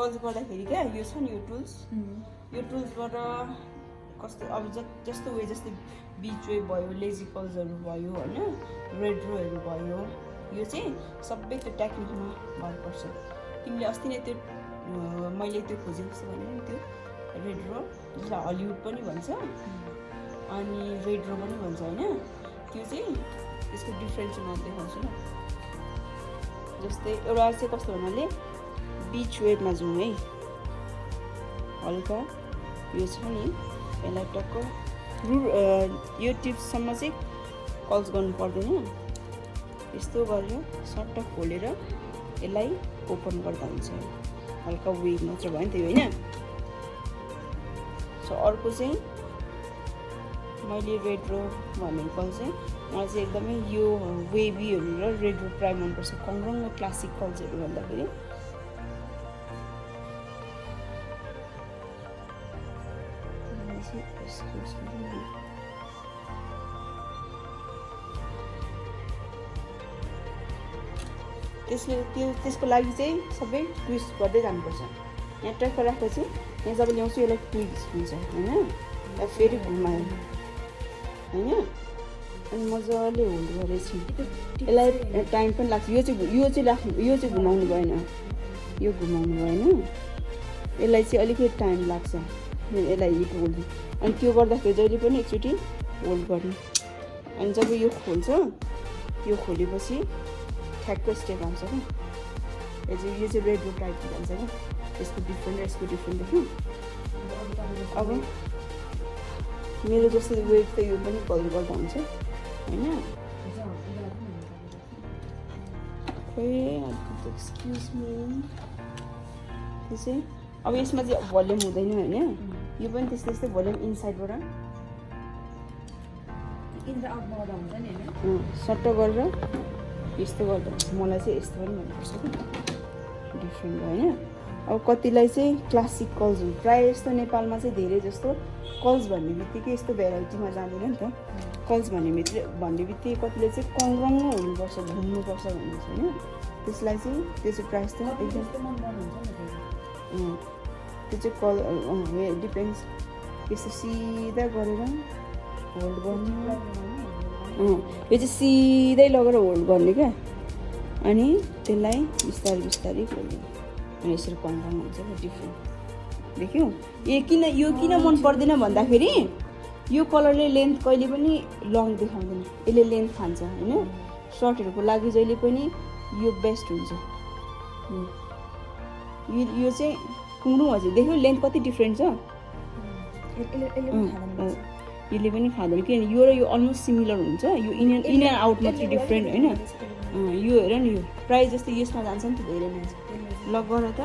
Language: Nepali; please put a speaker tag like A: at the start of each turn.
A: कर्ल्स गर्दाखेरि क्या यो छ नि यो टुल्सबाट कस्तो अब जस्तो वे जस्तै बिच वे भयो, लेजी कर्ल्सहरू भयो होइन, रेड रोहरू भयो, यो चाहिँ सबै त्यो टेक्निकमा भर पर्छ। तिमीले अस्ति नै त्यो मैले त्यो खोजेको जस्तो भने त्यो रेड रो जसलाई हलिउड पनि भन्छ अनि रेड रो पनि भन्छ होइन, त्यो चाहिँ त्यसको डिफ्रेन्स चाहिँ म देखाउँछु न। जस्तै एउटा चाहिँ कस्तो भन्नाले बिच वेभमा जाउँ है, हल्का यो छ नि यसलाई टक्क यो टिप्ससम्म चाहिँ कर्ल्स गर्नु पर्दैन, यस्तो गरेर सट्ट खोलेर यसलाई ओपन गर्दा हुन्छ, हल्का वेभ मात्र भयो नि त यो होइन। सो अर्को चाहिँ मैले रेड रो भनेको कर्ल चाहिँ मलाई चाहिँ एकदमै यो वेभीहरू र रेड रो प्राय मनपर्छ, कङ्ग्रङ क्लासिक कर्ल्सहरू भन्दाखेरि। त्यसको लागि चाहिँ सबै ट्विस्ट गर्दै जानुपर्छ। यहाँ ट्र्याक राखेपछि यहाँ जब ल्याउँछु यसलाई ट्विस्ट हुन्छ होइन, फेरि घुमायो होइन, अनि मजाले होल्ड गरेपछि यसलाई टाइम पनि लाग्छ। यो चाहिँ घुमाउनु भएन, यो घुमाउनु भएन, यसलाई चाहिँ अलिकति टाइम लाग्छ यसलाई हिट होल्ड। अनि त्यो गर्दाखेरि जहिले पनि एकचोटि होल्ड गर्ने, अनि जब यो खोल्छ यो खोलेपछि ठ्याक्क स्टेप आउँछ क्या। यो चाहिँ रेड रो टाइपको भन्छ क्या, यसको डिफ्रेन्ट र यसको डिफ्रेन्ट देख्यो। अब मेरो जस्तो वेट त यो पनि कल गर्दा हुन्छ होइन। एक्सक्युज मी, त्यो चाहिँ अब यसमा चाहिँ भोल्युम हुँदैन होइन, यो पनि त्यस्तै भोल्युम इनसाइडबाट सट्ट गरेर यस्तो गर्दा मलाई चाहिँ यस्तो पनि मनपर्छ कि डिफ्रेन्ट होइन। अब कतिलाई चाहिँ क्लासिक कर्ल्स हुन्छ, प्रायः यस्तो नेपालमा चाहिँ धेरै जस्तो कर्ल्स भन्ने बित्तिकै यस्तो भेराइटीमा जाँदैन नि त। कर्ल्स भन्ने बित्तिकै कतिले चाहिँ कङ्ग्रङ हुनुपर्छ, घुम्नुपर्छ भन्ने छ होइन, त्यसलाई चाहिँ त्यो चाहिँ प्रायः जस्तो एकदम त्यो चाहिँ डिपेन्ड्स। यस्तो सिधा गरेर होल्ड गर्नु, यो चाहिँ सिधै लगेर होल्ड गर्ने क्या, अनि त्यसलाई बिस्तारै बिस्तारै खोल्नु, अनि यसरी कङ्ग्रङ हुन्छ क्या डिफ्रेन्ट देख्यौ। यो किन मन पर्दैन भन्दाखेरि यो कलरले लेन्थ कहिले पनि लङ देखाउँदैन, यसले लेन्थ खान्छ होइन। सर्टहरूको लागि जहिले पनि यो बेस्ट हुन्छ। यो चाहिँ कुङ्ग्रु हजुर देख्यो लेन्थ कति डिफ्रेन्ट छ, यसले पनि खाँदैन किनभने यो र यो अलमोस्ट सिमिलर हुन्छ, यो इन एन्ड आउट मात्रै डिफ्रेन्ट होइन। यो हेर नि, यो प्रायः जस्तो यसमा जान्छ नि त धेरै मान्छे। ल गर त।